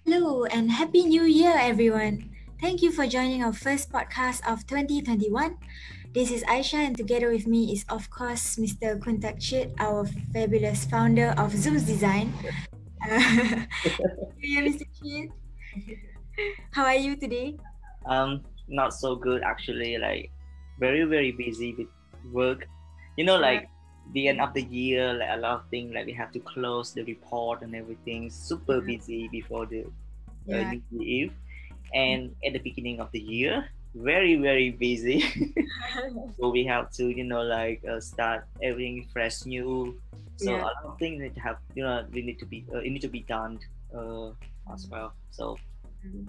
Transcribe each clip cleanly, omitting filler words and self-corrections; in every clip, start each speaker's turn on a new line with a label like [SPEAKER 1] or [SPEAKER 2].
[SPEAKER 1] Hello and Happy New Year, everyone. Thank you for joining our first podcast of 2021. This is Aisha, and together with me is, of course, Mr. Kuntak Chit, our fabulous founder of Zooms Design. Uh, yeah, Mr. Chit, how are you today?
[SPEAKER 2] Not so good actually. Like very busy with work. You know,
[SPEAKER 1] Right.
[SPEAKER 2] like the end of the year, like a lot of things. Like we have to close the report and everything. Super
[SPEAKER 1] Yeah.
[SPEAKER 2] busy before the
[SPEAKER 1] Yeah.
[SPEAKER 2] New Year Eve, and at the beginning of the year, very busy. So we have to, start everything fresh, new. So
[SPEAKER 1] Yeah.
[SPEAKER 2] a lot of things need to have, we need to be, it need to be done uh, as well. So
[SPEAKER 1] Mm.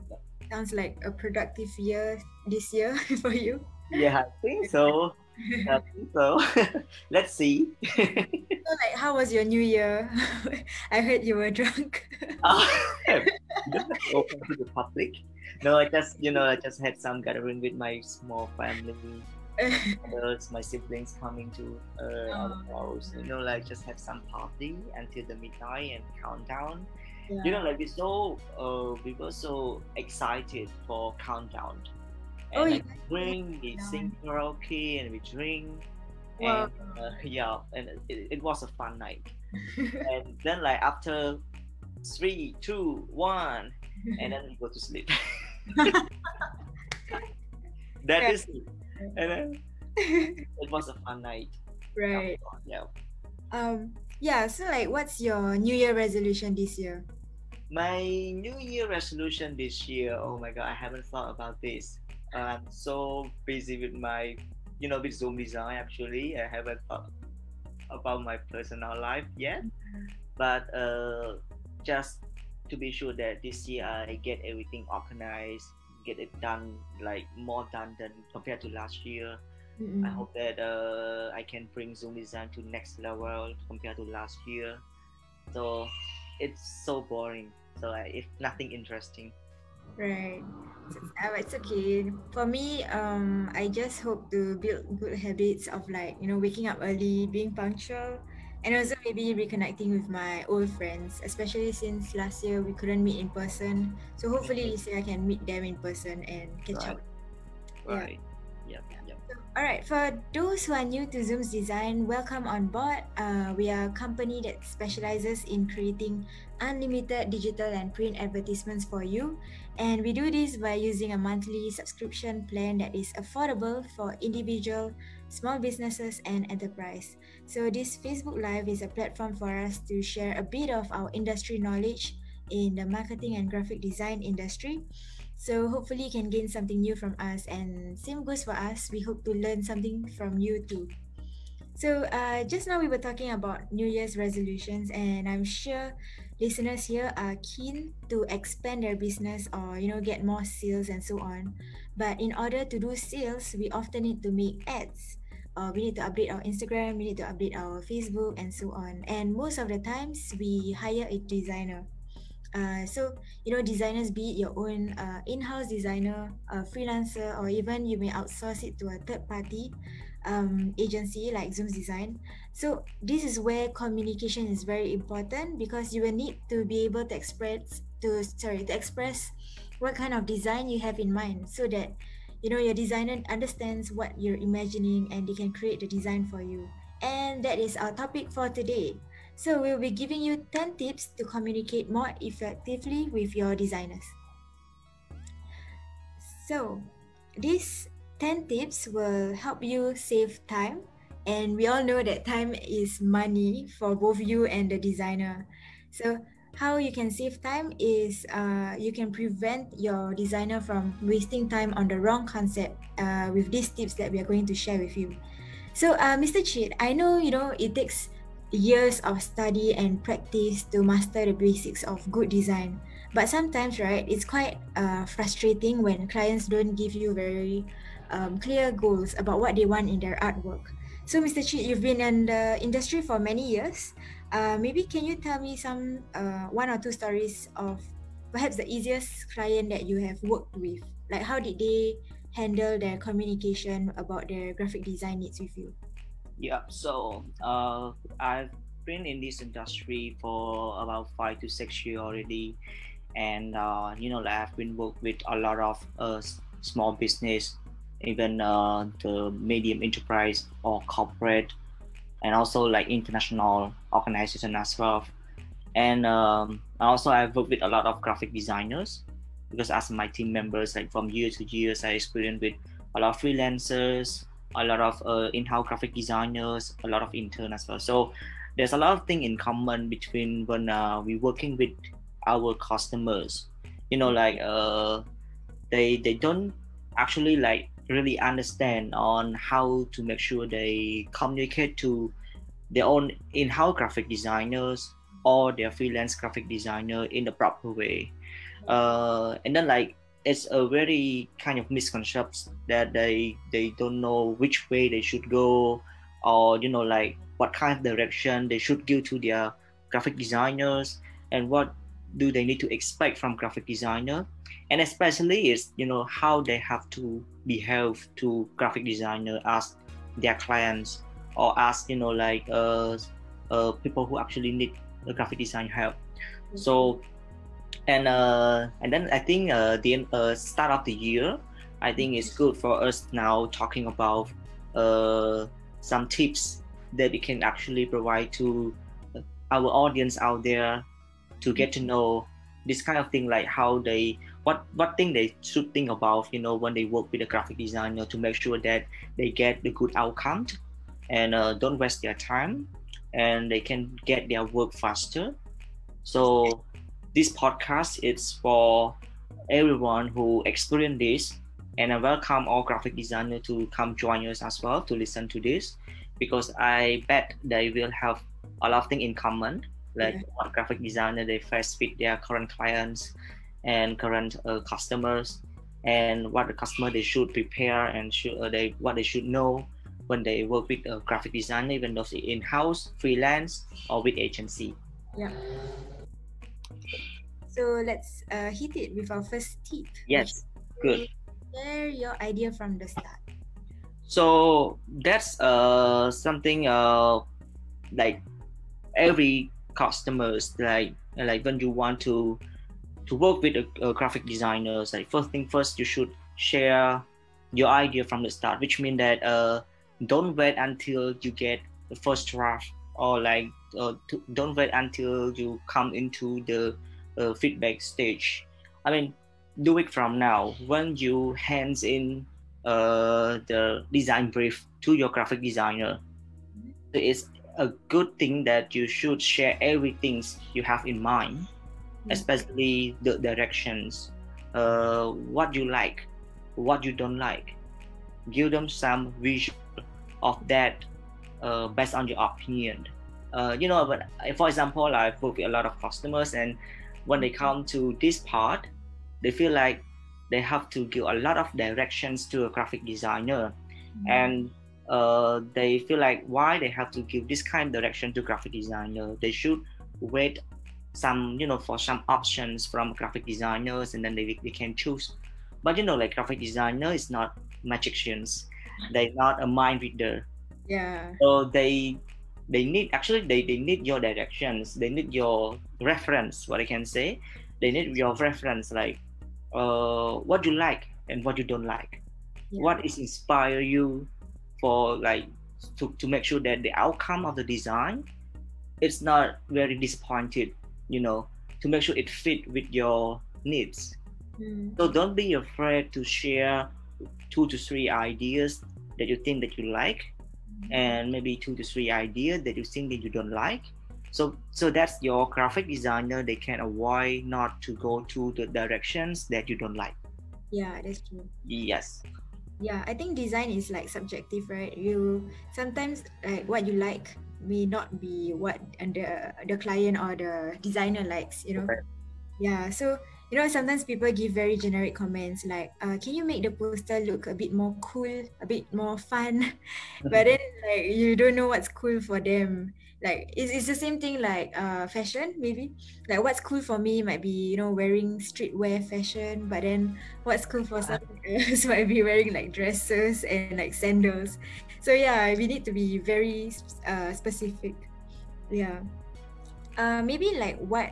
[SPEAKER 1] Sounds like a productive year this year for you.
[SPEAKER 2] yeah, I think so. I think so. Let's see.
[SPEAKER 1] So, like, how was your New Year? I heard you were drunk.
[SPEAKER 2] uh, you don't have to open to the public. No, I just had some gathering with my small family, my brothers, my siblings coming to our
[SPEAKER 1] Oh,
[SPEAKER 2] house. Like just have some party until the midnight and countdown.
[SPEAKER 1] yeah.
[SPEAKER 2] We were so excited for countdown,
[SPEAKER 1] Oh,
[SPEAKER 2] and
[SPEAKER 1] you
[SPEAKER 2] like
[SPEAKER 1] guys really
[SPEAKER 2] drink, we sing
[SPEAKER 1] down.
[SPEAKER 2] karaoke, and we drink,
[SPEAKER 1] Wow.
[SPEAKER 2] and yeah, and it was a fun night. And then like after three, two, one, and then we go to sleep. That
[SPEAKER 1] Right.
[SPEAKER 2] is it. And then it was a fun night.
[SPEAKER 1] Right.
[SPEAKER 2] Yeah.
[SPEAKER 1] Yeah, so like what's your New Year resolution this year?
[SPEAKER 2] My New Year resolution this year. Oh my God, I haven't thought about this. I'm so busy with my, with Zoom design. Actually, I haven't thought about my personal life yet. But just to be sure that this year I get everything organized, get it done, like more done than compared to last year. I
[SPEAKER 1] Mm-mm.
[SPEAKER 2] hope that I can bring Zoom design to next level compared to last year. So it's so boring. So it's nothing interesting.
[SPEAKER 1] Right. It's okay. For me, I just hope to build good habits of like, waking up early, being punctual, and also maybe reconnecting with my old friends, especially since last year we couldn't meet in person. So hopefully
[SPEAKER 2] Mhm.
[SPEAKER 1] this year I can meet them in person and catch
[SPEAKER 2] Right,
[SPEAKER 1] up. Yeah.
[SPEAKER 2] right. Yep, yep.
[SPEAKER 1] All right, for those who are new to Zoom's design, welcome on board. We are a company that specializes in creating unlimited digital and print advertisements for you. And we do this by using a monthly subscription plan that is affordable for individual, small businesses, and enterprise. So, this Facebook Live is a platform for us to share a bit of our industry knowledge in the marketing and graphic design industry. So hopefully you can gain something new from us, and same goes for us. We hope to learn something from you too. So just now we were talking about New Year's resolutions, and I'm sure listeners here are keen to expand their business or get more sales and so on. But in order to do sales, we often need to make ads. We need to update our Instagram, we need to update our Facebook, and so on. And most of the times, we hire a designer. Designers, be it your own in-house designer, a freelancer, or even you may outsource it to a third-party agency like Zoom's Design. So this is where communication is very important because you will need to be able to express what kind of design you have in mind, so that your designer understands what you're imagining and they can create the design for you. And that is our topic for today. So we'll be giving you 10 tips to communicate more effectively with your designers. So these 10 tips will help you save time. And we all know that time is money for both you and the designer. So how you can save time is you can prevent your designer from wasting time on the wrong concept with these tips that we are going to share with you. So, Mr. Chit, I know it takes years of study and practice to master the basics of good design. But sometimes, right, it's quite frustrating when clients don't give you very clear goals about what they want in their artwork. So, Mr. Chit, you've been in the industry for many years. Maybe can you tell me some one or two stories of perhaps the easiest client that you have worked with? Like, how did they handle their communication about their graphic design needs with you?
[SPEAKER 2] Yeah. So I've been in this industry for about 5 to 6 years already, and like I've been worked with a lot of small business, even the medium enterprise or corporate, and also like international organization as well. And also I've worked with a lot of graphic designers, because as my team members, like from year to years, I experienced with a lot of freelancers, a lot of in-house graphic designers, a lot of intern as well. So there's a lot of thing in common between when we're working with our customers. Like they don't actually like really understand on how to make sure they communicate to their own in-house graphic designers or their freelance graphic designer in the proper way. And then like it's a very kind of misconception that they don't know which way they should go, or like what kind of direction they should give to their graphic designers, and what do they need to expect from graphic designer, and especially is how they have to behave to graphic designer as their clients, or as like people who actually need the graphic design help. So and then I think the start of the year, I think it's good for us now talking about some tips that we can actually provide to our audience out there to get to know this kind of thing, like how they what thing they should think about when they work with a graphic designer, to make sure that they get the good outcome, and don't waste their time, and they can get their work faster. So this podcast is for everyone who experienced this, and I welcome all graphic designers to come join us as well to listen to this, because I bet they will have a lot of things in common, like what graphic designer they face with their current clients and current customers, and what the customer they should prepare, and what they should know when they work with a graphic designer, even though it's in-house, freelance, or with agency.
[SPEAKER 1] Yeah. So let's hit it with our first tip.
[SPEAKER 2] Yes, good.
[SPEAKER 1] Share your idea from the start.
[SPEAKER 2] So that's something like every customers, like when you want to work with a graphic designers, like first thing first, you should share your idea from the start, which means that don't wait until you get the first draft, or like don't wait until you come into the feedback stage. I mean, do it from now. When you hands in the design brief to your graphic designer, it's a good thing that you should share everything you have in mind, especially the directions, what you like, what you don't like. Give them some visual of that based on your opinion. But for example, I've worked with a lot of customers, and when they come to this part, they feel like they have to give a lot of directions to a graphic designer, and they feel like why they have to give this kind of direction to graphic designer. They should wait some for some options from graphic designers, and then they can choose. But like graphic designer is not magicians, they're not a mind reader. So they need, actually they need your directions, they need your reference, what I can say. They need your reference, like what you like and what you don't like, what is inspire you for, like to make sure that the outcome of the design it's not very disappointed, to make sure it fit with your needs. So don't be afraid to share 2 to 3 ideas that you think that you like, and maybe 2 to 3 ideas that you think that you don't like. So that's your graphic designer, they can avoid not to go to the directions that you don't like.
[SPEAKER 1] Yeah, that's true.
[SPEAKER 2] Yes.
[SPEAKER 1] Yeah, I think design is like subjective, right? You sometimes like what you like may not be what the client or the designer likes,
[SPEAKER 2] Okay.
[SPEAKER 1] Yeah, so sometimes people give very generic comments like, can you make the poster look a bit more cool, a bit more fun? But then like you don't know what's cool for them. Like it's the same thing like fashion, maybe. Like what's cool for me might be, wearing streetwear fashion, but then what's cool for someone else might be wearing like dresses and like sandals. So yeah, we need to be very specific. Yeah. Maybe like what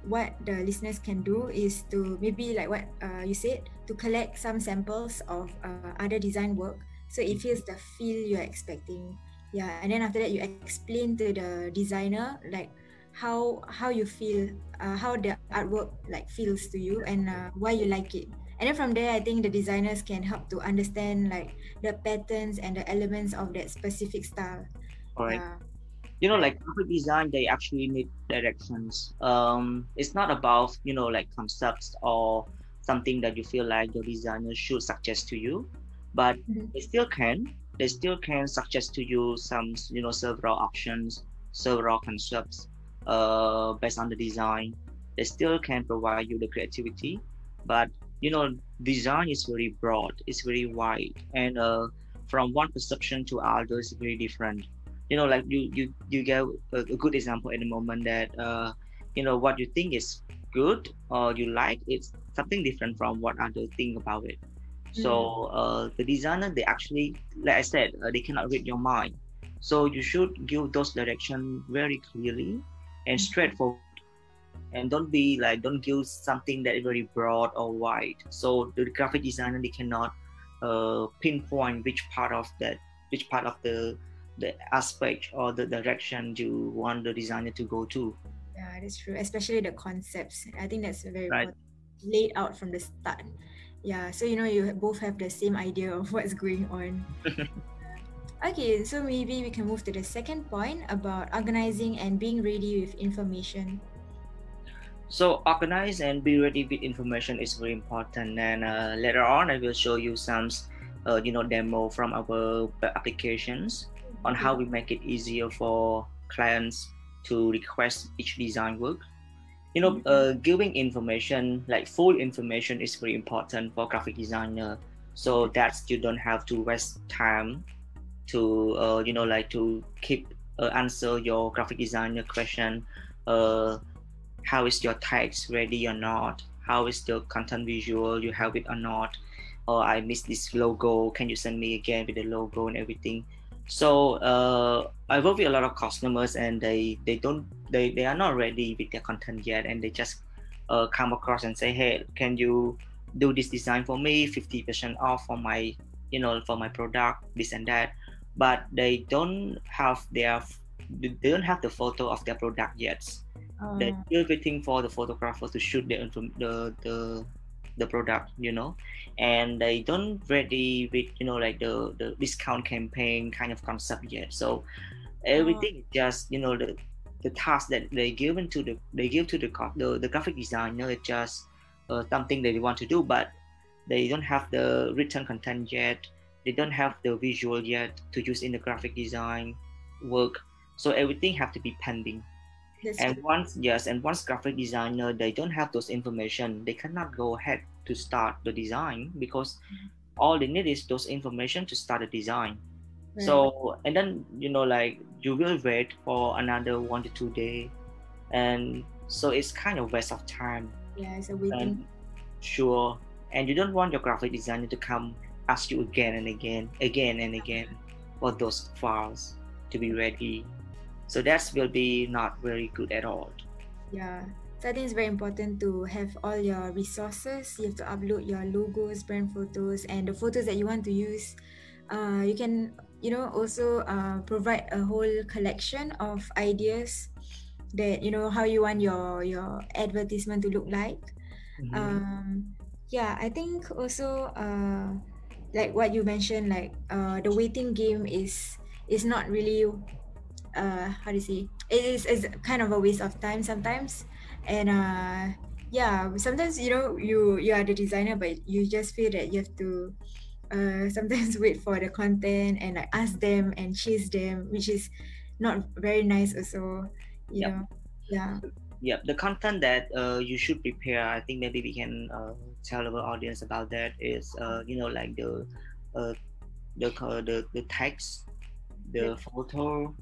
[SPEAKER 1] what the listeners can do is to maybe like what you said, to collect some samples of other design work, so it feels the feel you're expecting. Yeah, and then after that you explain to the designer like how you feel, how the artwork like feels to you, and why you like it. And then from there, I think the designers can help to understand like the patterns and the elements of that specific style.
[SPEAKER 2] Correct.
[SPEAKER 1] Yeah.
[SPEAKER 2] Like
[SPEAKER 1] Right.
[SPEAKER 2] graphic design, they actually need directions. It's not about, like concepts or something that you feel like your designer should suggest to you, but
[SPEAKER 1] Mhm.
[SPEAKER 2] they still can. They still can suggest to you some, several options, several concepts, based on the design. They still can provide you the creativity, but design is very broad. It's very wide, and from one perception to others, very different. Like you get a good example at the moment that what you think is good or you like, it's something different from what others think about it.
[SPEAKER 1] Mm.
[SPEAKER 2] So the designer, they actually, like I said, they cannot read your mind, so you should give those direction very clearly and straightforward, and don't give something that is very broad or wide, so the graphic designer, they cannot pinpoint which part of the aspect or the direction you want the designer to go to,
[SPEAKER 1] Yeah, that's true. Especially the concepts. I think that's very
[SPEAKER 2] right?
[SPEAKER 1] important. Laid out from the start. Yeah, so you know you both have the same idea of what's going on. Okay, so maybe we can move to the second point about organizing and being ready with information.
[SPEAKER 2] So organize and be ready with information is very important. And later on, I will show you some, demo from our applications on how
[SPEAKER 1] Okay.
[SPEAKER 2] we make it easier for clients to request each design work. Giving information, like full information, is very important for graphic designer, so that you don't have to waste time to to keep answer your graphic designer question. uh, how is your text ready or not, how is the content visual, you have it or not, or I missed this logo, can you send me again with the logo and everything. So I work with a lot of customers, and they are not ready with their content yet, and they just come across and say, hey, can you do this design for me, 50% off for my for my product, this and that, but they don't have the photo of their product yet. They're
[SPEAKER 1] Uh,
[SPEAKER 2] still waiting for the photographer to shoot the product, and they don't ready with like the discount campaign kind of concept yet. So
[SPEAKER 1] uh,
[SPEAKER 2] everything is just the task that they give to the graphic designer is just something that they want to do, but they don't have the written content yet, they don't have the visual yet to use in the graphic design work, so everything have to be pending.
[SPEAKER 1] that's
[SPEAKER 2] And
[SPEAKER 1] true.
[SPEAKER 2] once graphic designer, they don't have those information, they cannot go ahead to start the design, because all they need is those information to start the design.
[SPEAKER 1] Right.
[SPEAKER 2] So and then like you will wait for another 1 to 2 day, and so it's kind of waste of time.
[SPEAKER 1] Yeah, it's a
[SPEAKER 2] And
[SPEAKER 1] waiting.
[SPEAKER 2] sure, and you don't want your graphic designer to come ask you again and again and again for those files to be ready. So that will be not very good at all.
[SPEAKER 1] Yeah. So I think it's very important to have all your resources. You have to upload your logos, brand photos, and the photos that you want to use. You can, also provide a whole collection of ideas that how you want your advertisement to look like.
[SPEAKER 2] Mm-hmm.
[SPEAKER 1] Um, yeah, I think also like what you mentioned, like the waiting game is not really how to say, is kind of a waste of time sometimes. And yeah, sometimes you are the designer, but you just feel that you have to sometimes wait for the content and like ask them and chase them, which is not very nice also, you
[SPEAKER 2] Yep.
[SPEAKER 1] know. Yeah.
[SPEAKER 2] Yep. The content that you should prepare, I think maybe we can tell our audience about that is like uh, the text,
[SPEAKER 1] That,
[SPEAKER 2] the photo,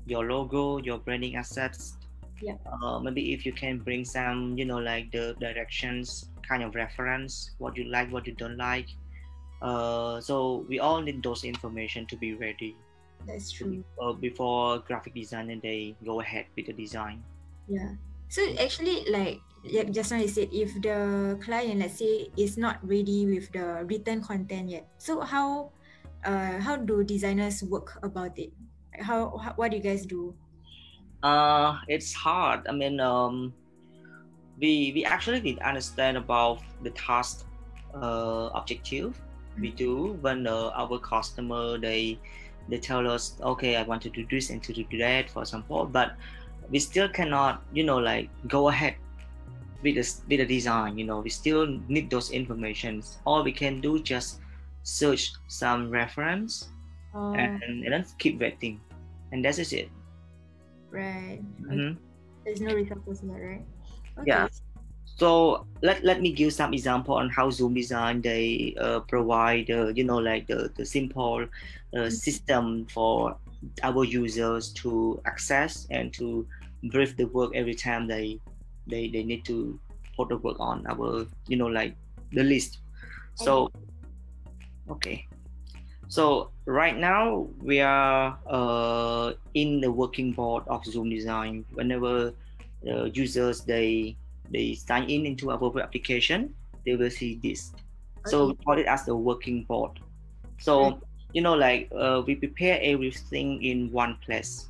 [SPEAKER 2] your logo, your branding assets.
[SPEAKER 1] yeah,
[SPEAKER 2] Maybe if you can bring some, like the directions, kind of reference, what you like, what you don't like. So we all need those information to be ready
[SPEAKER 1] that's
[SPEAKER 2] to be,
[SPEAKER 1] true.
[SPEAKER 2] before graphic designer they go ahead with the design.
[SPEAKER 1] Yeah. So actually, like just now you said, if the client, let's say, is not ready with the written content yet, so how do designers work about it? How what do you guys do?
[SPEAKER 2] It's hard. I mean, we actually did understand about the task objective we do when our customer they tell us, okay, I want to do this and to do that, for example, but we still cannot, like go ahead with the design. We still need those informations. All we can do just search some reference,
[SPEAKER 1] Oh,
[SPEAKER 2] and then keep waiting, and that is it.
[SPEAKER 1] right. Okay.
[SPEAKER 2] Hmm.
[SPEAKER 1] There's no resources yet, right?
[SPEAKER 2] Yeah.
[SPEAKER 1] Okay.
[SPEAKER 2] So let me give some example on how Zoom Design they provide like the simple system for our users to access and to brief the work every time they need to put the work on our like the list.
[SPEAKER 1] Okay.
[SPEAKER 2] So okay. So right now we are in the working board of Zoom Design. Whenever users they sign in into our web application, they will see this. So
[SPEAKER 1] Okay.
[SPEAKER 2] we call it as the working board.
[SPEAKER 1] Right.
[SPEAKER 2] So like we prepare everything in one place,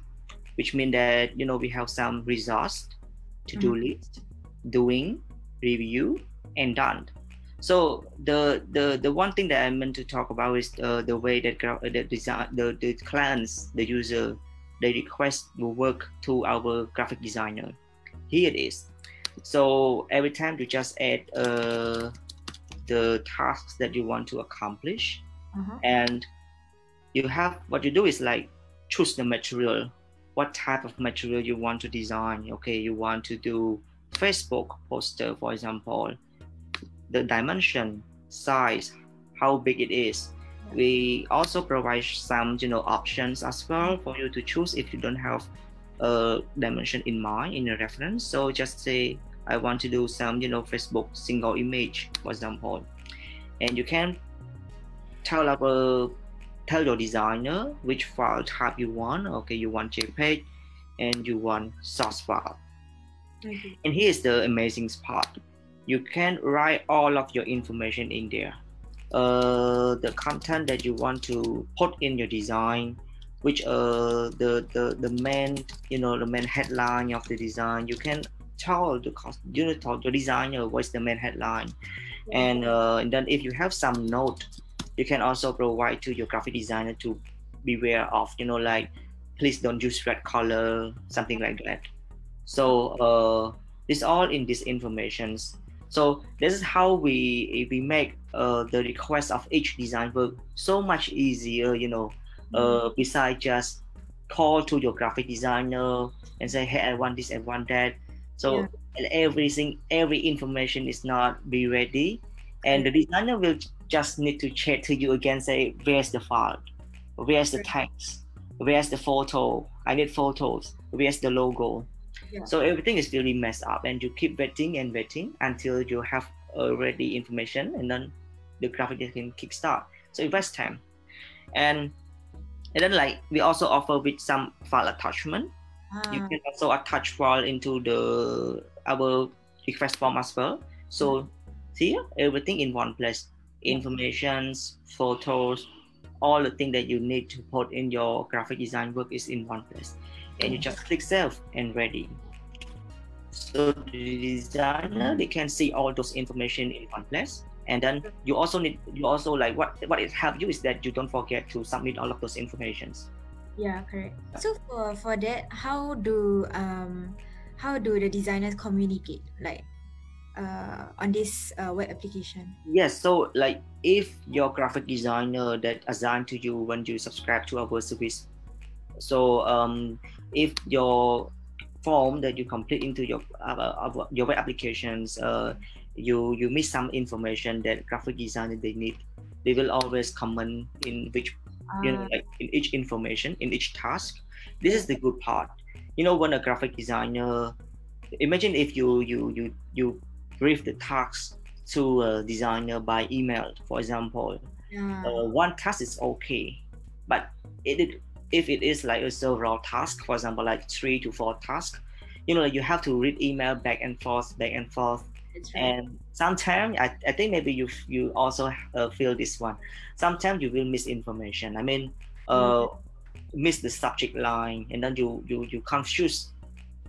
[SPEAKER 2] which means that we have some resource, to-do
[SPEAKER 1] Mm-hmm.
[SPEAKER 2] list, doing, review, and done. So the one thing that I meant to talk about is the way that the design the clients, the user, they request the work to our graphic designer. Here it is. So every time you just add the tasks that you want to accomplish,
[SPEAKER 1] Uh-huh.
[SPEAKER 2] and you have what you do is like choose the material, what type of material you want to design. Okay, you want to do Facebook poster, for example, the dimension, size, how big it is.
[SPEAKER 1] Yeah.
[SPEAKER 2] We also provide some options as well for you to choose if you don't have a dimension in mind in your reference. So just say I want to do some Facebook single image, for example, and you can tell our tell your designer which file type you want. Okay, you want JPEG and you want source file.
[SPEAKER 1] Okay.
[SPEAKER 2] And here's the amazing part. You can write all of your information in there. The content that you want to put in your design, which the main the main headline of the design. You can tell tell the designer what's the main headline,
[SPEAKER 1] Yeah.
[SPEAKER 2] and then if you have some note, you can also provide to your graphic designer to beware of like please don't use red color, something like that. So this all in these informations. So this is how we make the request of each design work so much easier. Besides just call to your graphic designer and say, hey, I want this, I want that.
[SPEAKER 1] Yeah.
[SPEAKER 2] So every information is not be ready, and the
[SPEAKER 1] Correct.
[SPEAKER 2] designer will just need to check to you again, say, where's the file, where's the
[SPEAKER 1] Correct.
[SPEAKER 2] text, where's the photo, I need photos, where's the logo.
[SPEAKER 1] Yeah.
[SPEAKER 2] So everything is really messed up, and you keep waiting and waiting until you have already information, and then the graphic can kickstart. So it wastes time, and then like we also offer with some file attachment. You
[SPEAKER 1] Ah.
[SPEAKER 2] can also attach file into the our request form as well.
[SPEAKER 1] Yeah.
[SPEAKER 2] So here everything in one place,
[SPEAKER 1] Yeah.
[SPEAKER 2] informations, photos, all the thing that you need to put in your graphic design work is in one place, and you
[SPEAKER 1] Yeah.
[SPEAKER 2] just click save and ready. So the designer they can see all those information in one place, and then you also like what it help you is that you don't forget to submit all of those informations.
[SPEAKER 1] Yeah, correct. So for that, how do the designers communicate like on this web application?
[SPEAKER 2] Yes, so like if your graphic designer that assigned to you when you subscribe to our service, so if your form that you complete into your web applications, you miss some information that graphic designer they need, they will always comment in which
[SPEAKER 1] Ah,
[SPEAKER 2] like in each information in each task. This
[SPEAKER 1] yeah.
[SPEAKER 2] is the good part. When a graphic designer, imagine if you brief the task to a designer by email, for example.
[SPEAKER 1] Yeah.
[SPEAKER 2] One task is okay, but if it is like a several task, for example, like 3 to 4 tasks, you have to read email back and forth.
[SPEAKER 1] That's right.
[SPEAKER 2] And sometimes I think maybe you also feel this one. Sometimes you will miss information. I mean,
[SPEAKER 1] Yeah.
[SPEAKER 2] miss the subject line, and then you confuse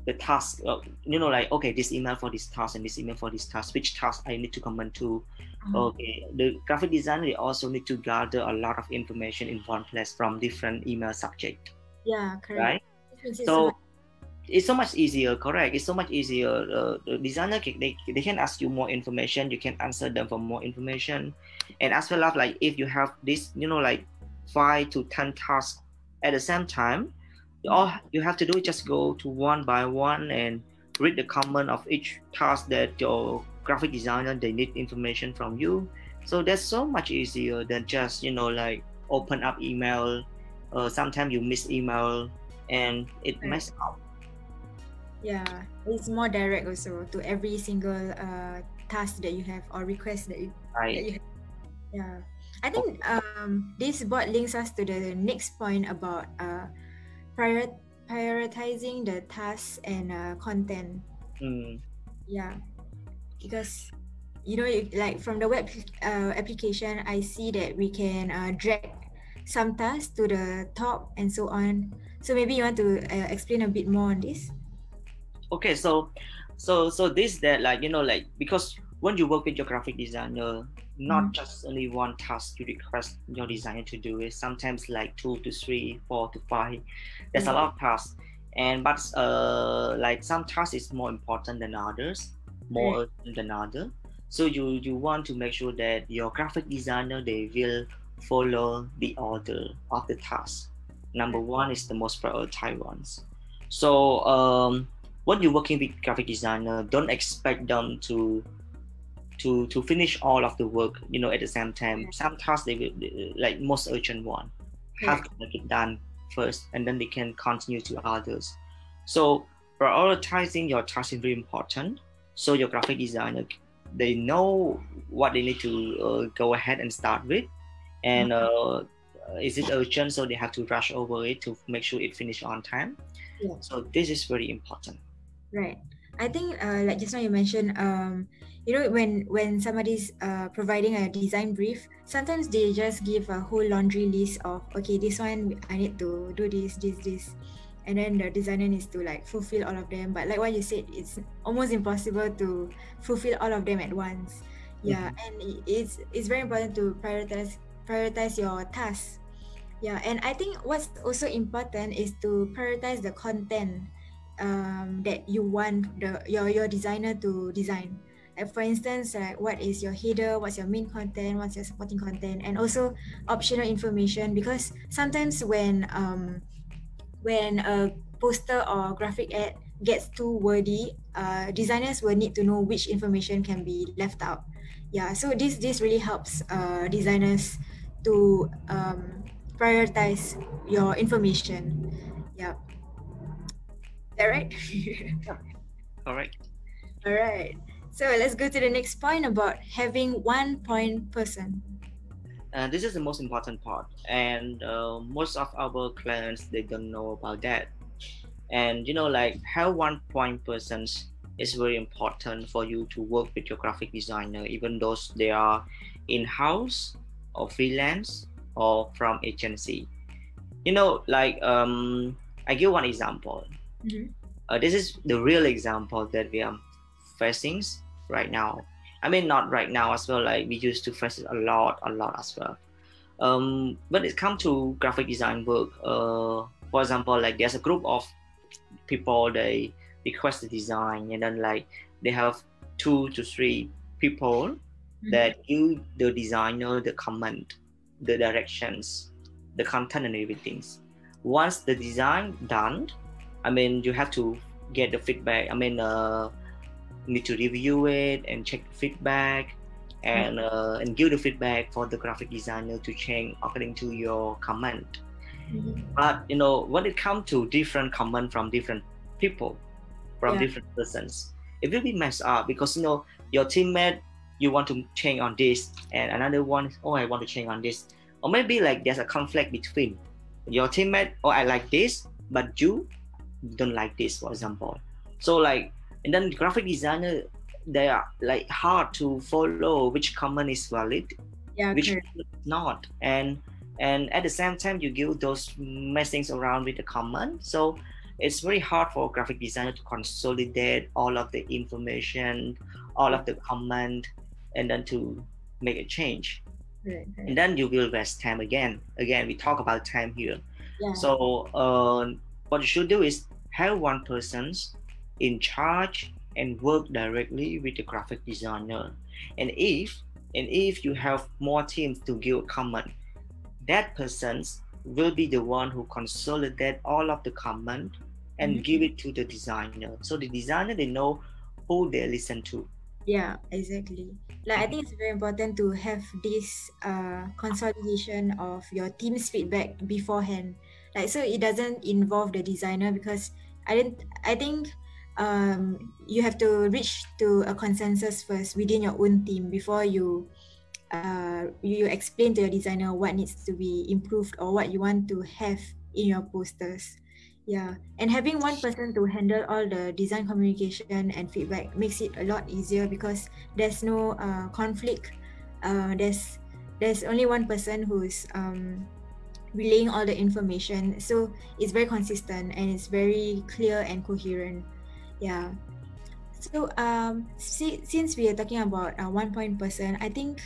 [SPEAKER 2] the task. Like, okay, this email for this task and this email for this task. Which task I need to comment to? Okay, the graphic designer, they also need to gather a lot of information in one place from different email subject,
[SPEAKER 1] Yeah, correct.
[SPEAKER 2] right?
[SPEAKER 1] This makes it so much.
[SPEAKER 2] So it's so much easier, correct? It's so much easier. The designer they can ask you more information. You can answer them for more information, and as well as like if you have this, like 5 to 10 tasks at the same time, all you have to do is just go to one by one and read the comment of each task that your graphic designer they need information from you. So that's so much easier than just like open up email. Sometimes you miss email and it
[SPEAKER 1] Right.
[SPEAKER 2] messes up.
[SPEAKER 1] Yeah, it's more direct also to every single task that you have or request that you
[SPEAKER 2] Right.
[SPEAKER 1] have. Yeah, I think this board links us to the next point about prioritizing the tasks and content.
[SPEAKER 2] Mm,
[SPEAKER 1] Yeah, because like from the web application, I see that we can drag some tasks to the top and so on. So maybe you want to explain a bit more on this?
[SPEAKER 2] okay, so this that like because when you work with your graphic designer, not just only one task you request your designer to do it. Sometimes like 2 to 3, 4 to 5. There's a
[SPEAKER 1] Yeah.
[SPEAKER 2] lot of tasks, and but like some tasks is more important than others,
[SPEAKER 1] Right.
[SPEAKER 2] more urgent than other. So you want to make sure that your graphic designer they will follow the order of the task. Number
[SPEAKER 1] Right.
[SPEAKER 2] one is the most prioritized ones. So when you're working with graphic designer, don't expect them to finish all of the work at the same time.
[SPEAKER 1] Yeah.
[SPEAKER 2] Some tasks they will, like most urgent one, have
[SPEAKER 1] Correct.
[SPEAKER 2] to make it done first, and then they can continue to others. So prioritizing your task is very important. So your graphic designer they know what they need to go ahead and start with, and is it urgent, so they have to rush over it to make sure it finish on time.
[SPEAKER 1] Yeah.
[SPEAKER 2] So this is very important.
[SPEAKER 1] Right. I think like just now you mentioned when somebody's providing a design brief, sometimes they just give a whole laundry list of, okay, this one I need to do this, and then the designer needs to like fulfill all of them. But like what you said, it's almost impossible to fulfill all of them at once. Yeah,
[SPEAKER 2] Mhm.
[SPEAKER 1] and it's very important to prioritize your tasks. Yeah, and I think what's also important is to prioritize the content that you want your designer to design. Like for instance, like what is your header, what's your main content, what's your supporting content, and also optional information. Because sometimes when a poster or graphic ad gets too wordy, designers will need to know which information can be left out. Yeah, so this really helps designers to prioritize your information. Yeah, is that right?
[SPEAKER 2] Yeah, correct.
[SPEAKER 1] All right. So let's go to the next point about having one point person.
[SPEAKER 2] This is the most important part, and most of our clients they don't know about that. And like have one point persons is very important for you to work with your graphic designer, even though they are in house or freelance or from agency. Like I give one example.
[SPEAKER 1] Mm-hmm.
[SPEAKER 2] This is the real example that we are facing right now. I mean, not right now as well. Like we used to face it a lot as well. When it comes to graphic design work, for example, like there's a group of people they request the design, and then like they have 2 to 3 people
[SPEAKER 1] Mm-hmm.
[SPEAKER 2] that you the designer the comment, the directions, the content and everything. Once the design done, I mean you have to get the feedback. I mean need to review it and check the feedback,
[SPEAKER 1] Right.
[SPEAKER 2] and give the feedback for the graphic designer to change according to your comment.
[SPEAKER 1] Mm-hmm.
[SPEAKER 2] But when it comes to different comment from different people, from
[SPEAKER 1] Yeah.
[SPEAKER 2] different persons, it will be messed up because your teammate you want to change on this, and another one, oh, I want to change on this. Or maybe like there's a conflict between your teammate, oh, I like this, but you don't like this, for example. So like, and then graphic designer, they are like hard to follow which comment is valid,
[SPEAKER 1] Yeah,
[SPEAKER 2] which
[SPEAKER 1] correct.
[SPEAKER 2] is not, and at the same time you give those messings around with the comment. So it's very hard for graphic designer to consolidate all of the information, all
[SPEAKER 1] Yeah,
[SPEAKER 2] of the comment, and then to make a change.
[SPEAKER 1] correct,
[SPEAKER 2] And
[SPEAKER 1] correct.
[SPEAKER 2] then you will waste time again we talk about time here.
[SPEAKER 1] Yeah,
[SPEAKER 2] So what you should do is have one person in charge and work directly with the graphic designer. And if you have more teams to give a comment, that person will be the one who consolidate all of the comment and
[SPEAKER 1] mm-hmm.
[SPEAKER 2] give it to the designer. So the designer, they know who they listen to.
[SPEAKER 1] Yeah, exactly. Like I think it's very important to have this consolidation of your team's feedback beforehand. Like so it doesn't involve the designer because I think you have to reach to a consensus first within your own team before you explain to your designer what needs to be improved or what you want to have in your posters. Yeah, and having one person to handle all the design communication and feedback makes it a lot easier because there's no conflict. There's only one person who's relaying all the information, so it's very consistent and it's very clear and coherent. Yeah. So since we are talking about one point person, I think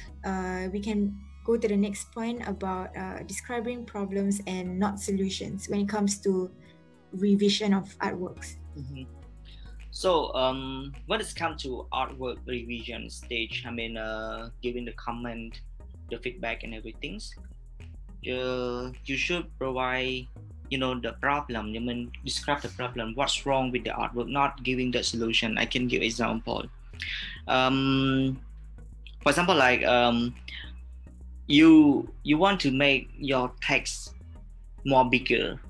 [SPEAKER 1] we can go to the next point about describing problems and not solutions when it comes to revision of artworks.
[SPEAKER 2] Mhm. So when it's come to artwork revision stage, I mean, giving the comment, the feedback, and everything, you should provide, the problem. I mean, describe the problem. What's wrong with the artwork? Not giving the solution. I can give example. Um, for example, like you want to make your text more bigger,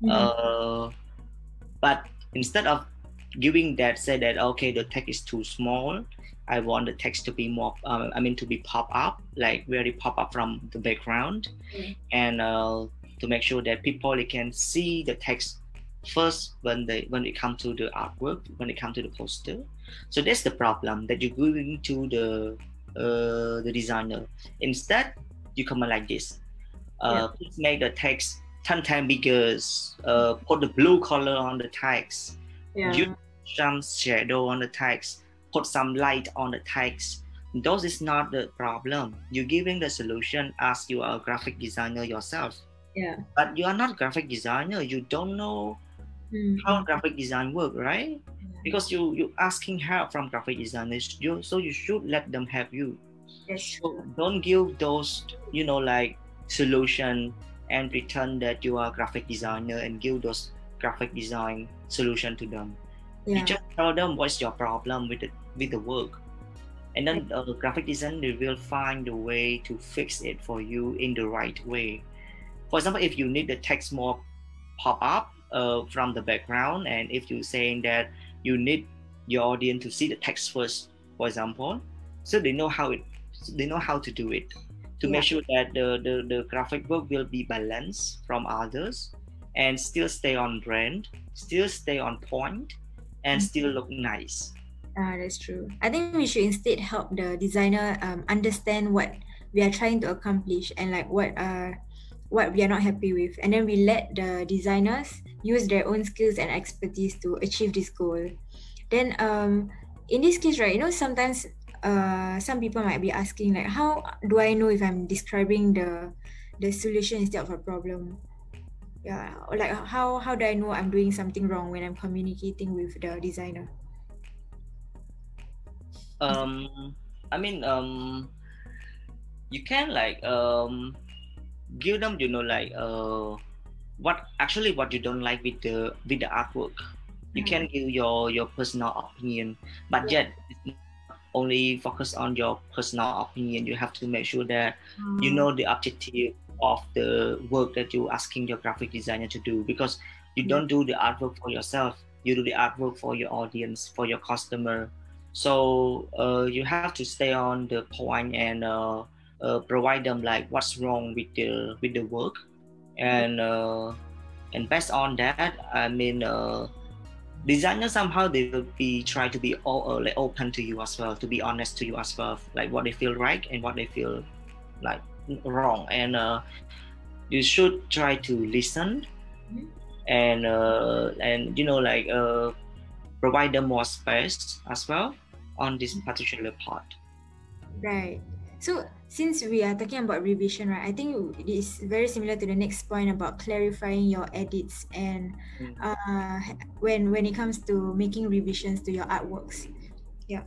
[SPEAKER 1] Mm-hmm.
[SPEAKER 2] uh, but instead of giving that, say that okay, the text is too small, I want the text to be more to be pop up, like very pop up from the background,
[SPEAKER 1] Yeah.
[SPEAKER 2] and to make sure that people, they can see the text first when it comes to the artwork, when it comes to the poster. So that's the problem that you're giving to the designer. Instead, you comment like this:
[SPEAKER 1] Yeah.
[SPEAKER 2] please make the text 10 times bigger, put the blue color on the text, use
[SPEAKER 1] Yeah.
[SPEAKER 2] some shadow on the text, put some light on the text. Those is not the problem. You're giving the solution as you are a graphic designer yourself.
[SPEAKER 1] Yeah.
[SPEAKER 2] But you are not graphic designer. You don't know how
[SPEAKER 1] Mm-hmm.
[SPEAKER 2] graphic design work, right?
[SPEAKER 1] Yeah.
[SPEAKER 2] Because you asking help from graphic designers, so you should let them help you.
[SPEAKER 1] That's
[SPEAKER 2] So
[SPEAKER 1] true.
[SPEAKER 2] don't give those, like solution and pretend that you are a graphic designer and give those graphic design solution to them. You
[SPEAKER 1] Yeah.
[SPEAKER 2] just tell them what's your problem with the work, and then the graphic designer will find a way to fix it for you in the right way. For example, if you need the text more pop up from the background, and if you're saying that you need your audience to see the text first, for example, so they know how to do it, to make
[SPEAKER 1] Yeah.
[SPEAKER 2] sure that the graphic work will be balanced from others and still stay on brand, still stay on point, and still look nice.
[SPEAKER 1] That's true. I think we should instead help the designer understand what we are trying to accomplish and like what we are not happy with, and then we let the designers use their own skills and expertise to achieve this goal. Then in this case, right, sometimes some people might be asking like, how do I know if I'm describing the solution instead of a problem? Yeah, or like how do I know I'm doing something wrong when I'm communicating with the designer?
[SPEAKER 2] um I mean, you can like give them, like what you don't like with the artwork. You
[SPEAKER 1] Uh,
[SPEAKER 2] can give your personal opinion, but
[SPEAKER 1] yeah.
[SPEAKER 2] yet it's not only focus on your personal opinion. You have to make sure that you
[SPEAKER 1] Uh,
[SPEAKER 2] know the objective of the work that you're asking your graphic designer to do, because you
[SPEAKER 1] yeah.
[SPEAKER 2] don't do the artwork for yourself, you do the artwork for your audience, for your customer. So you have to stay on the point and provide them like what's wrong with the work, and based on that, I mean, designers somehow they will be try to be all like open to you as well, to be honest to you as well, like what they feel right and what they feel like wrong, and you should try to listen and like provide them more space as well on this particular part.
[SPEAKER 1] Right. So since we are talking about revision, right, I think it is very similar to the next point about clarifying your edits and when it comes to making revisions to your artworks. Yeah.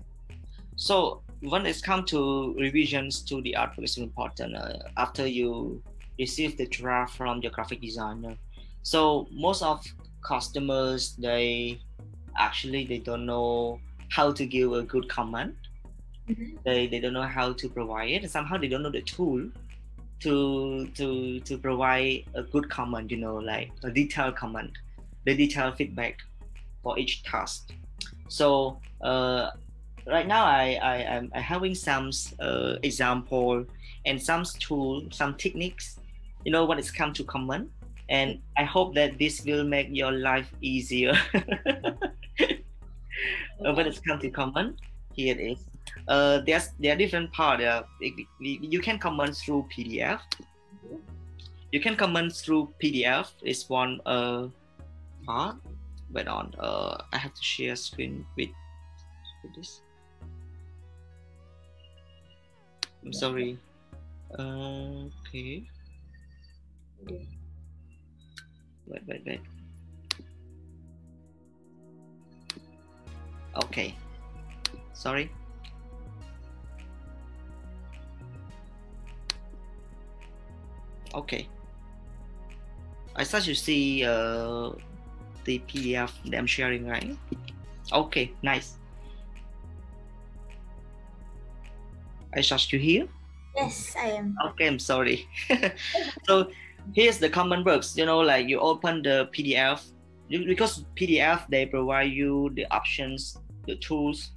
[SPEAKER 2] So when it's come to revisions to the artwork, it's important after you receive the draft from your graphic designer. So most of customers, they don't know how to give a good comment. They don't know how to provide it, and somehow they don't know the tool to provide a good comment, like a detailed comment, the detailed feedback for each task. So right now I'm having some example and some tool, some techniques, when it's come to comment, and I hope that this will make your life easier. When it's come to comment, here it is. There are different parts. You can comment through PDF. You can comment through PDF. It's one part. Wait on. I have to share screen with this. I'm sorry. Okay. Wait. Okay. Sorry. Okay. I start to see the PDF that I'm sharing, right? Okay, nice. I start to hear?
[SPEAKER 1] Yes, I am.
[SPEAKER 2] Okay, I'm sorry. So here's the common works. Like you open the PDF, because PDF they provide you the options, the tools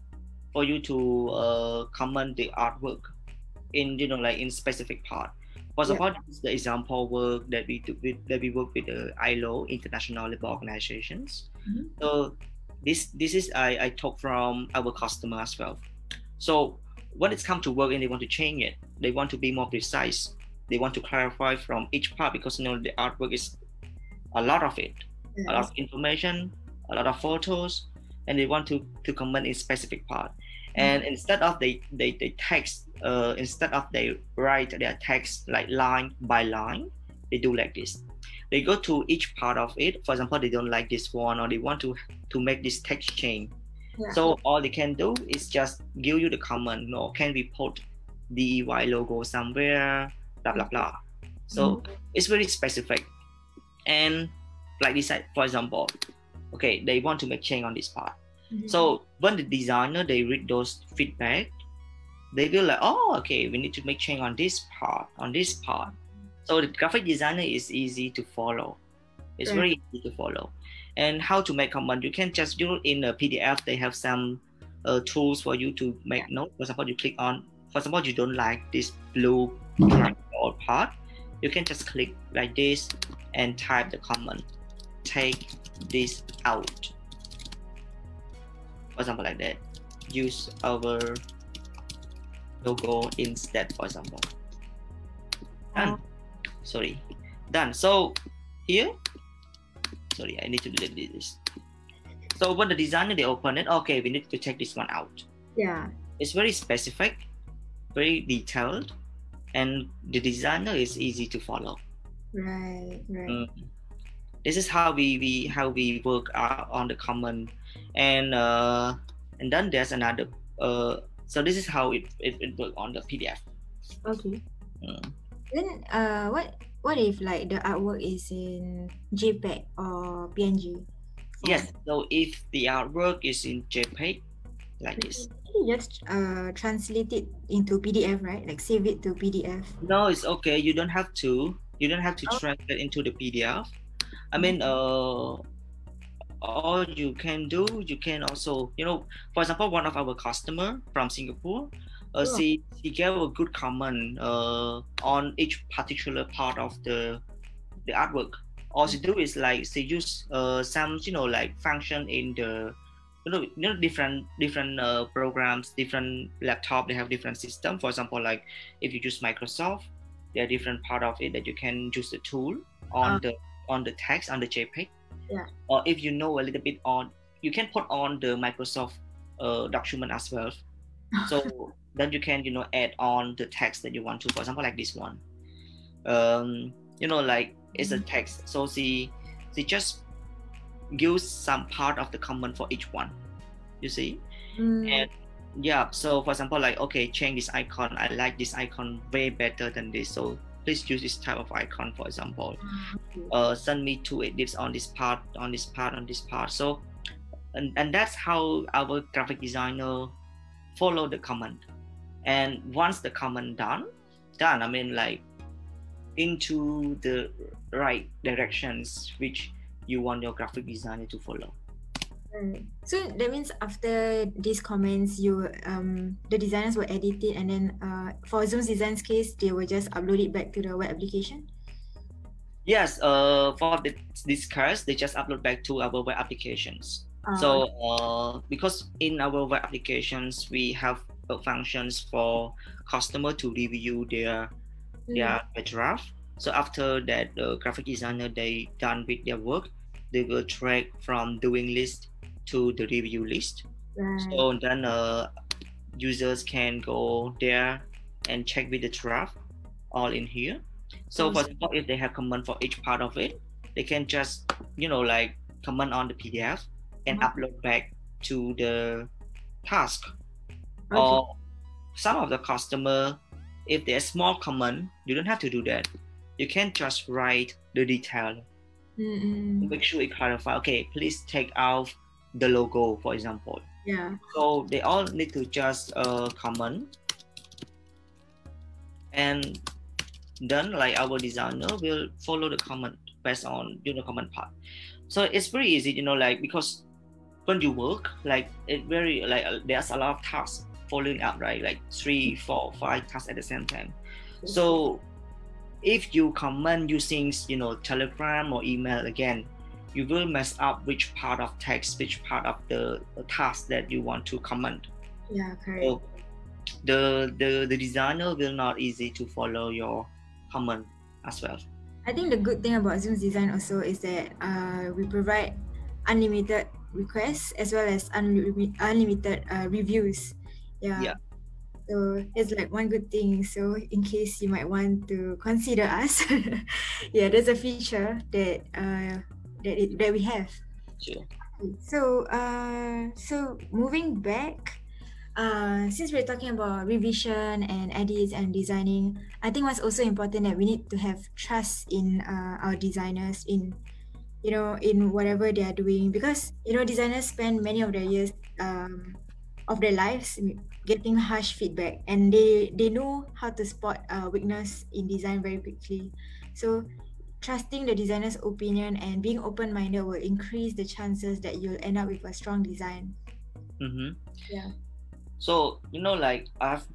[SPEAKER 2] for you to comment the artwork in like in specific part. For example, this is the example work that we do that we work with the ILO, International Labour Organizations. So this is I took from our customer as well. So when it's come to work and they want to change it, they want to be more precise. They want to clarify from each part, because the artwork is a lot of it, a lot of information, a lot of photos, and they want to comment in specific part. And instead of they text, instead of they write their text like line by line, they do like this. They go to each part of it. For example, they don't like this one, or they want to make this text change. So all they can do is just give you the comment. No, can we put DEY logo somewhere? Blah blah blah. So it's very specific. And like this, for example, okay, they want to make change on this part. So when the designer they read those feedback, they will like, oh, okay, we need to make change on this part, So the graphic designer is easy to follow. It's very easy to follow. And how to make comment, you can just do it in a PDF. They have some tools for you to make note. For example, you click on, for example, you don't like this blue part, you can just click like this and type the comment, take this out. For example, like that. Use our logo instead, for example. Done. Sorry. Done. So here, sorry, I need to delete this. So when the designer they open it, okay, we need to take this one out.
[SPEAKER 1] Yeah.
[SPEAKER 2] It's very specific, very detailed, and the designer is easy to follow.
[SPEAKER 1] Right.
[SPEAKER 2] This is how we work on the comment, and then there's another. So this is how it works on the PDF.
[SPEAKER 1] Okay. Then what if like the artwork is in JPEG or PNG?
[SPEAKER 2] Yes. So if the artwork is in JPEG, like this.
[SPEAKER 1] You just translate it into PDF, right? Like save it to PDF.
[SPEAKER 2] No, it's okay. You don't have to. You don't have to translate into the PDF. I mean, all you can do, you can also, for example, one of our customer from Singapore, she gave a good comment on each particular part of the artwork. All she do is like she use some like function in the different programs, different laptop, they have different system. For example, like if you use Microsoft, there are different part of it that you can use the tool
[SPEAKER 1] Uh,
[SPEAKER 2] on the text on the JPEG.
[SPEAKER 1] yeah.
[SPEAKER 2] Or if you know a little bit on, you can put on the Microsoft document as well. So then you can add on the text that you want to. For example, like this one, like it's a text. So she just gives some part of the comment for each one. You see,
[SPEAKER 1] Mm,
[SPEAKER 2] and yeah. So for example, like okay, change this icon. I like this icon way better than this. So please use this type of icon, for example.
[SPEAKER 1] okay.
[SPEAKER 2] Send me two edits on this part, on this part, on this part. So and that's how our graphic designer follow the command. And once the command done, I mean like into the right directions which you want your graphic designer to follow.
[SPEAKER 1] Right. So that means after these comments, the designers will edit it, and then for Zoom's design's case, they will just upload it back to the web application.
[SPEAKER 2] Yes, for this case, they just upload back to our web applications.
[SPEAKER 1] Okay.
[SPEAKER 2] So because in our web applications we have functions for customer to review their draft. So after that, the graphic designer they done with their work, they will drag from doing list to the review list.
[SPEAKER 1] Right.
[SPEAKER 2] So then users can go there and check with the draft all in here. So for example, if they have comment for each part of it, they can just like comment on the PDF and upload back to the task.
[SPEAKER 1] Okay.
[SPEAKER 2] Or some of the customer, if there's small comment, you don't have to do that. You can just write the detail. Make sure it clarify. Okay, please take out the logo, for example.
[SPEAKER 1] Yeah.
[SPEAKER 2] So they all need to just comment, and then like our designer will follow the comment based on comment part. So it's very easy, like because when you work, like it very like there's a lot of tasks following up, right? Like 3, 4, 5 tasks at the same time. So if you comment using Telegram or email again, you will mess up which part of text, which part of the task that you want to comment.
[SPEAKER 1] Yeah, correct.
[SPEAKER 2] So the designer will not easy to follow your comment as well.
[SPEAKER 1] I think the good thing about Zoom's design also is that we provide unlimited requests as well as unlimited reviews. Yeah. So it's like one good thing. So in case you might want to consider us, yeah, there's a feature that that we have.
[SPEAKER 2] Sure.
[SPEAKER 1] So moving back, since we're talking about revision and edits and designing, I think what's also important that we need to have trust in our designers in in whatever they are doing, because designers spend many of their years of their lives getting harsh feedback, and they know how to spot weakness in design very quickly. So trusting the designer's opinion and being open-minded will increase the chances that you'll end up with a strong design. Yeah.
[SPEAKER 2] So like I've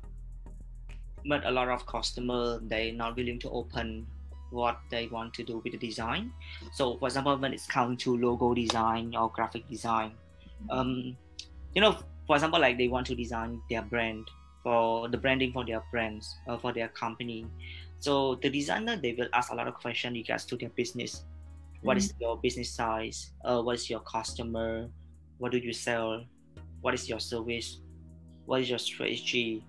[SPEAKER 2] met a lot of customers, they're not willing to open what they want to do with the design. So for example, when it's come to logo design or graphic design, for example, like they want to design their brand, for the branding for their brands, for their company. So the designer, they will ask a lot of questions regards to their business. What is your business size? What is your customer? What do you sell? What is your service? What is your strategy?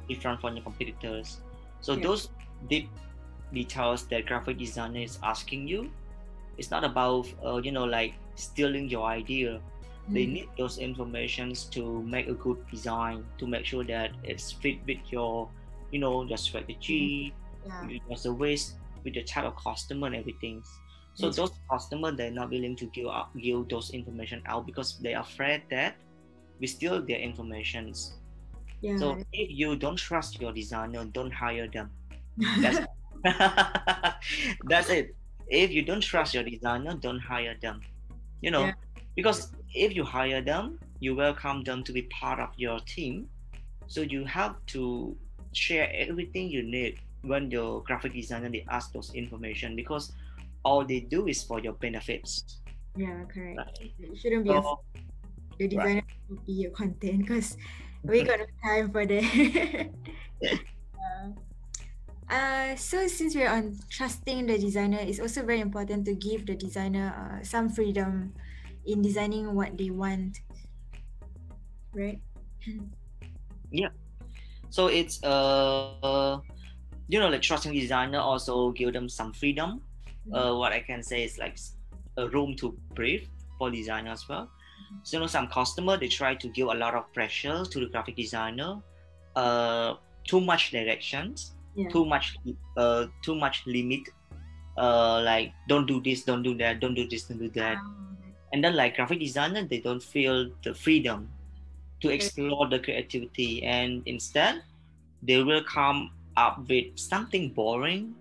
[SPEAKER 2] Different from your competitors. So those deep details that graphic designer is asking you, it's not about like stealing your idea. They need those informations to make a good design, to make sure that it's fit with your your strategy, your service, with the type of customer and everything. So those customers, they're not willing to give those information out because they're afraid that we steal their informations. So if you don't trust your designer, don't hire them. That's that's it. If you don't trust your designer, don't hire them. Because if you hire them, you welcome them to be part of your team. So you have to share everything you need when your graphic designer they ask those information, because all they do is for your benefits,
[SPEAKER 1] Yeah, correct.
[SPEAKER 2] right?
[SPEAKER 1] It shouldn't be
[SPEAKER 2] So
[SPEAKER 1] the
[SPEAKER 2] right.
[SPEAKER 1] designer to copy your content because we got no time for that. Yeah. So since we're on trusting the designer, it's also very important to give the designer some freedom in designing what they want, right?
[SPEAKER 2] Yeah. So it's like trusting designer also give them some freedom.
[SPEAKER 1] Mhm.
[SPEAKER 2] What I can say is like a room to breathe for designer as well. So some customer they try to give a lot of pressure to the graphic designer, uh, too much directions,
[SPEAKER 1] Yeah.
[SPEAKER 2] too much limit. Like don't do this, don't do that, don't do this, don't do that. And then like graphic designer, they don't feel the freedom to
[SPEAKER 1] Correct.
[SPEAKER 2] explore the creativity, and instead they will come up with something boring,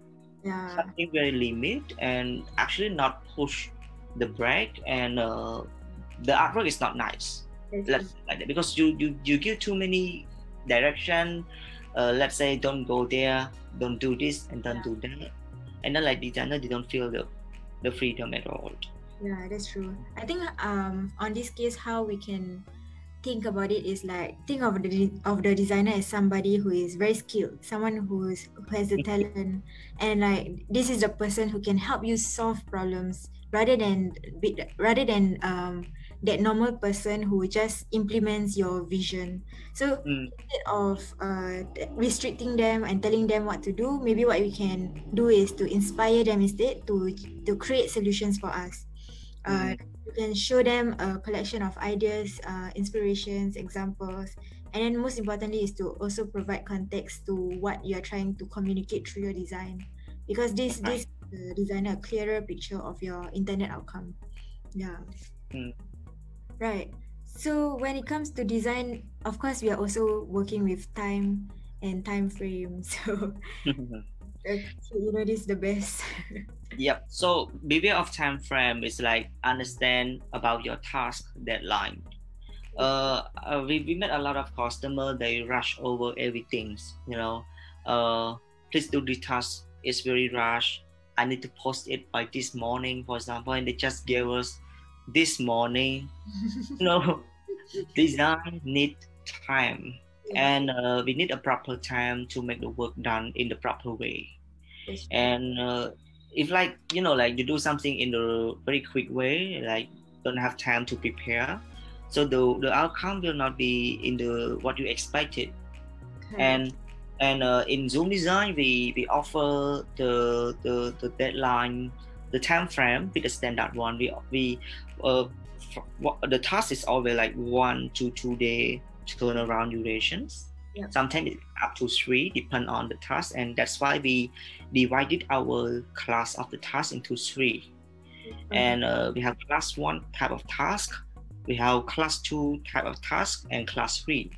[SPEAKER 1] Yeah.
[SPEAKER 2] something very limit, and actually not push the brake, and the artwork is not nice.
[SPEAKER 1] That's true.
[SPEAKER 2] Let's say like that, because you give too many direction. Let's say don't go there, don't do this, and don't
[SPEAKER 1] Yeah.
[SPEAKER 2] do that, and then like designer they don't feel the freedom at all.
[SPEAKER 1] Yeah, that's true. I think on this case, how we can think about it is like think of the designer as somebody who is very skilled, someone who has the talent, and like this is the person who can help you solve problems rather than that normal person who just implements your vision. So
[SPEAKER 2] Mm,
[SPEAKER 1] instead of restricting them and telling them what to do, maybe what we can do is to inspire them instead to create solutions for us. uh,
[SPEAKER 2] mm,
[SPEAKER 1] you can show them a collection of ideas, inspirations, examples, and then most importantly is to also provide context to what you are trying to communicate through your design, because this
[SPEAKER 2] right.
[SPEAKER 1] designer a clearer picture of your intended outcome. Yeah,
[SPEAKER 2] Mm.
[SPEAKER 1] right. So when it comes to design, of course, we are also working with time and time frame. So, this is the best.
[SPEAKER 2] Yep. So beware of time frame is like understand about your task deadline. We met a lot of customer, they rush over everything, you know. Please do the task, it's very rush, I need to post it by this morning, for example, and they just gave us this morning, you know. Design need time,
[SPEAKER 1] Yeah,
[SPEAKER 2] and we need a proper time to make the work done in the proper way.
[SPEAKER 1] that's true.
[SPEAKER 2] And if like you do something in a very quick way, like don't have time to prepare, so the outcome will not be in the what you expected.
[SPEAKER 1] Correct.
[SPEAKER 2] And in Zoom design, we offer the deadline, the time frame with the standard one. Uh, the task is always like 1 to 2 day turnaround durations.
[SPEAKER 1] Yep.
[SPEAKER 2] Sometimes it's up to three, depend on the task, and that's why we divided our class of the task into three.
[SPEAKER 1] Okay.
[SPEAKER 2] And we have class one type of task, we have class two type of task, and class three.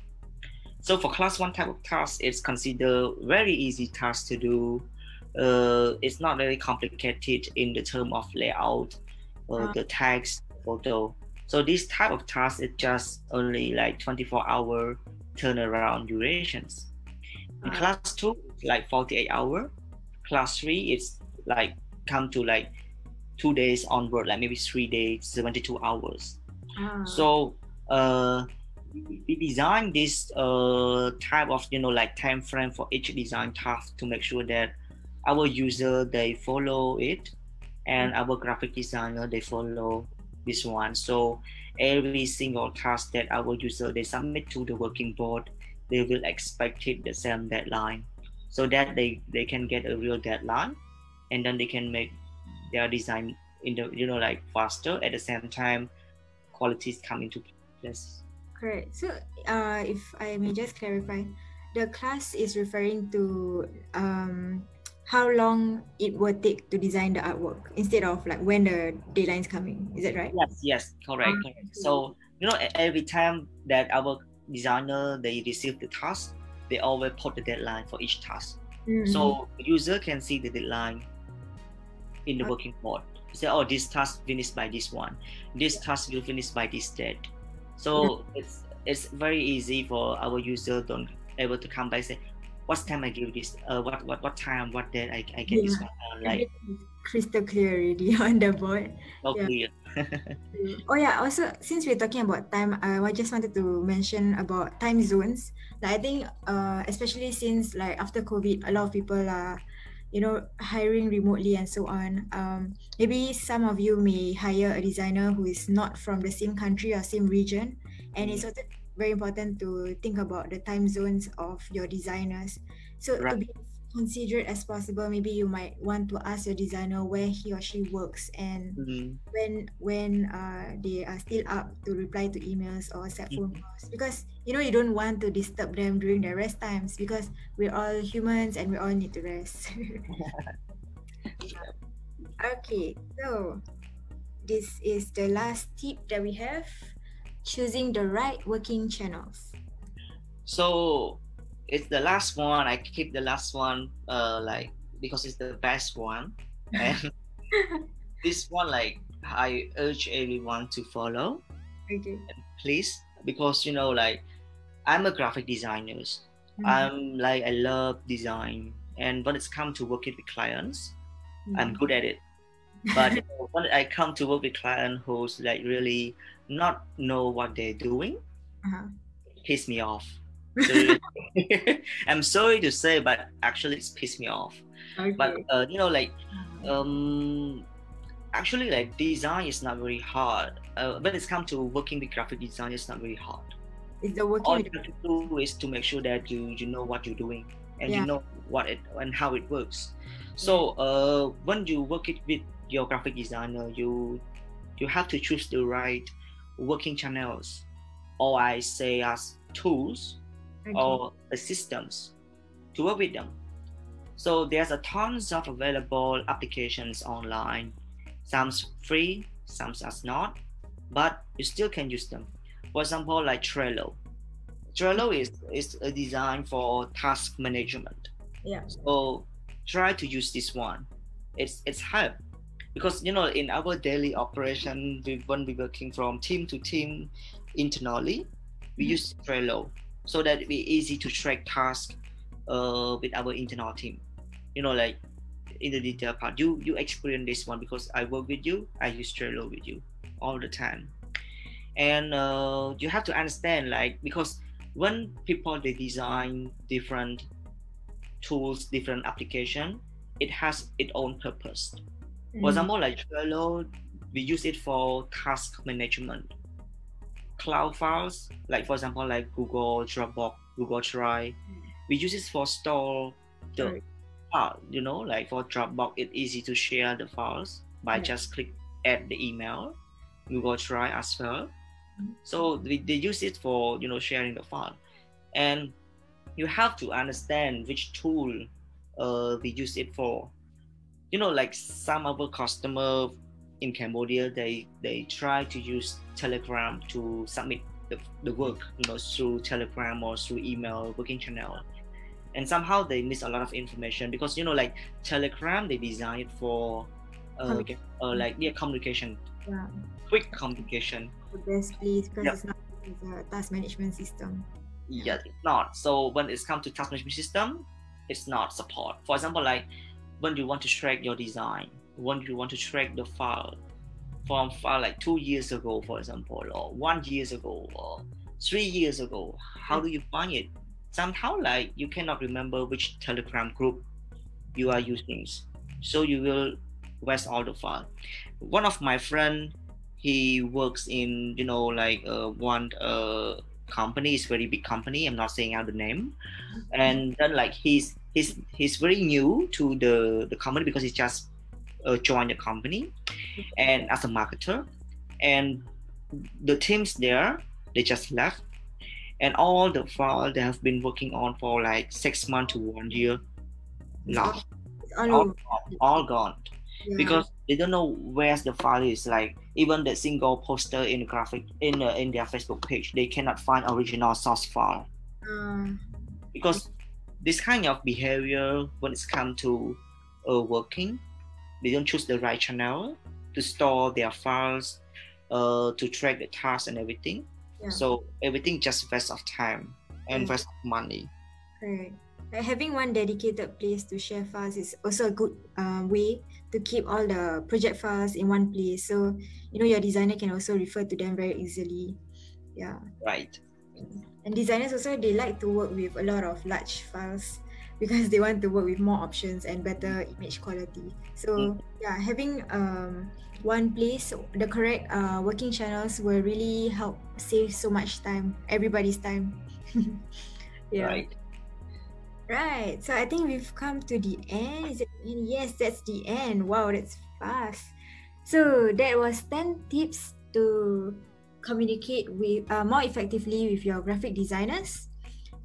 [SPEAKER 2] So for class one type of task, it's considered very easy task to do. It's not very complicated in the term of layout,
[SPEAKER 1] Uh,
[SPEAKER 2] the text, photo. So this type of task is just only like 24-hour turnaround durations. In
[SPEAKER 1] uh,
[SPEAKER 2] class two, like 48 hour. Class three, it's like come to like 2 days onward, like maybe 3 days, 72 hours.
[SPEAKER 1] uh,
[SPEAKER 2] So uh, we design this type of like time frame for each design task to make sure that our user they follow it, and our graphic designer they follow this one. So every single task that our user they submit to the working board, they will expect it the same deadline, so that they can get a real deadline, and then they can make their design in the like faster. At the same time, qualities come into place.
[SPEAKER 1] correct. So, if I may just clarify, the class is referring to how long it will take to design the artwork instead of like when the deadline is coming. Is that right?
[SPEAKER 2] Yes, correct, correct.
[SPEAKER 1] Okay.
[SPEAKER 2] So every time that our designer they receive the task, they always put the deadline for each task,
[SPEAKER 1] Mm-hmm.
[SPEAKER 2] so the user can see the deadline in the working board. Say, oh, this task finished by this one, this task will finish by this date.
[SPEAKER 1] Yeah.
[SPEAKER 2] So it's very easy for our user don't able to come back and say, what time I give this, what time, what date I get
[SPEAKER 1] Yeah,
[SPEAKER 2] this one, like
[SPEAKER 1] everything is crystal clear already on the board.
[SPEAKER 2] so
[SPEAKER 1] Yeah.
[SPEAKER 2] clear.
[SPEAKER 1] Oh yeah, also since we're talking about time, I just wanted to mention about time zones. Like I think especially since like after COVID, a lot of people are, hiring remotely and so on. Maybe some of you may hire a designer who is not from the same country or same region, and
[SPEAKER 2] Mm,
[SPEAKER 1] it's also very important to think about the time zones of your designers. So to
[SPEAKER 2] right.
[SPEAKER 1] be considerate as possible, maybe you might want to ask your designer where he or she works and
[SPEAKER 2] Mm,
[SPEAKER 1] when they are still up to reply to emails or accept phone
[SPEAKER 2] mm,
[SPEAKER 1] calls, because you don't want to disturb them during their rest times, because we're all humans and we all need to rest. Okay, so this is the last tip that we have: choosing the right working channels.
[SPEAKER 2] so it's the last one. I keep the last one, like because it's the best one, and this one, like I urge everyone to follow,
[SPEAKER 1] Okay.
[SPEAKER 2] please, because like I'm a graphic designer.
[SPEAKER 1] Mm-hmm.
[SPEAKER 2] I'm like I love design, and when it's come to working with clients, I'm
[SPEAKER 1] Mm-hmm.
[SPEAKER 2] good at it. But when I come to work with client who's like really not know what they're doing,
[SPEAKER 1] Uh-huh.
[SPEAKER 2] it piss me off. So I'm sorry to say, but actually it's pissed me off. But
[SPEAKER 1] Okay.
[SPEAKER 2] like um actually like design is not very hard. When it's come to working with graphic design, it's not very hard.
[SPEAKER 1] It's the working
[SPEAKER 2] All
[SPEAKER 1] with
[SPEAKER 2] you have to do is to make sure that you know what you're doing, and you
[SPEAKER 1] yeah,
[SPEAKER 2] know what it and how it works.
[SPEAKER 1] yeah.
[SPEAKER 2] So when you work it with your graphic designer, you have to choose the right working channels, or I say as tools
[SPEAKER 1] Okay.
[SPEAKER 2] or the systems to work with them. So there's a tons of available applications online. Some's free, some's are not, but you still can use them. For example, like Trello. Trello is a design for task management.
[SPEAKER 1] Yeah.
[SPEAKER 2] So try to use this one. It's help because in our daily operation, when we working from team to team internally, we
[SPEAKER 1] Mhm.
[SPEAKER 2] use Trello so that it be easy to track tasks with our internal team. Like in the detail part, you experience this one because I work with you. I use Trello with you all the time, and you have to understand like because when people they design different tools, different application, it has its own purpose. For
[SPEAKER 1] Mm.
[SPEAKER 2] example, like Trello, we use it for task management. Cloud files, like for example, like Google Dropbox, Google Drive, we use it for store the
[SPEAKER 1] Correct.
[SPEAKER 2] file. Like for Dropbox, it's easy to share the files by
[SPEAKER 1] Yeah.
[SPEAKER 2] just click add the email. Google Drive as well.
[SPEAKER 1] Mhm.
[SPEAKER 2] So they use it for sharing the file, and you have to understand which tool we use it for. Like some of our customer in Cambodia, they try to use Telegram to submit the work, through Telegram or through email working channel, and somehow they miss a lot of information because like Telegram they designed for
[SPEAKER 1] Communication.
[SPEAKER 2] like communication,
[SPEAKER 1] Yeah.
[SPEAKER 2] quick communication.
[SPEAKER 1] The best place, because
[SPEAKER 2] Yep.
[SPEAKER 1] it's not a task management system. Yeah.
[SPEAKER 2] Yeah, it's not. So when it's come to task management system, it's not support. For example, like when you want to track your design, when you want to track the file from file like 2 years ago, for example, or 1 years ago, or 3 years ago, how do you find it? Somehow like you cannot remember which Telegram group you are using, so you will waste all the file. One of my friend, he works in like one company, is very big company, I'm not saying out the name, and then like he's very new to the company because he just joined the company and as a marketer, and the teams there, they just left, and all the file they have been working on for like 6 months to 1 year
[SPEAKER 1] It's all
[SPEAKER 2] lost,
[SPEAKER 1] it's all
[SPEAKER 2] all
[SPEAKER 1] over.
[SPEAKER 2] gone, all gone,
[SPEAKER 1] Yeah.
[SPEAKER 2] because they don't know where's the file is. Like even the single poster in the graphic in their Facebook page, they cannot find original source file
[SPEAKER 1] Uh,
[SPEAKER 2] because this kind of behavior when it's come to working, they don't choose the right channel to store their files, to track the tasks and everything.
[SPEAKER 1] yeah.
[SPEAKER 2] So everything just waste of time and
[SPEAKER 1] Yeah.
[SPEAKER 2] waste of money.
[SPEAKER 1] Correct. Like having one dedicated place to share files is also a good way to keep all the project files in one place. So, your designer can also refer to them very easily. Yeah.
[SPEAKER 2] Right.
[SPEAKER 1] And designers also, they like to work with a lot of large files because they want to work with more options and better image quality.
[SPEAKER 2] Mm,
[SPEAKER 1] So yeah, having one place, the correct working channels will really help save so much time, everybody's time. Yeah.
[SPEAKER 2] right.
[SPEAKER 1] Right. So I think we've come to the end. Is it the end? Yes, that's the end. Wow, that's fast. So that was 10 tips to communicate with more effectively with your graphic designers.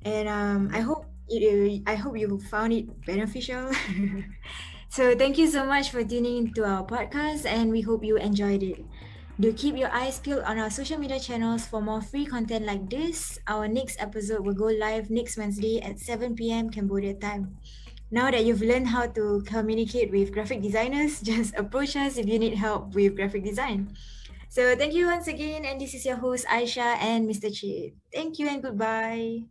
[SPEAKER 1] And I hope you found it beneficial. So thank you so much for tuning into our podcast, and we hope you enjoyed it. Do keep your eyes peeled on our social media channels for more free content like this. Our next episode will go live next Wednesday at 7 p.m. Cambodia time. Now that you've learned how to communicate with graphic designers, just approach us if you need help with graphic design. So thank you once again, and this is your host Aisha and Mr. Chid. Thank you and goodbye.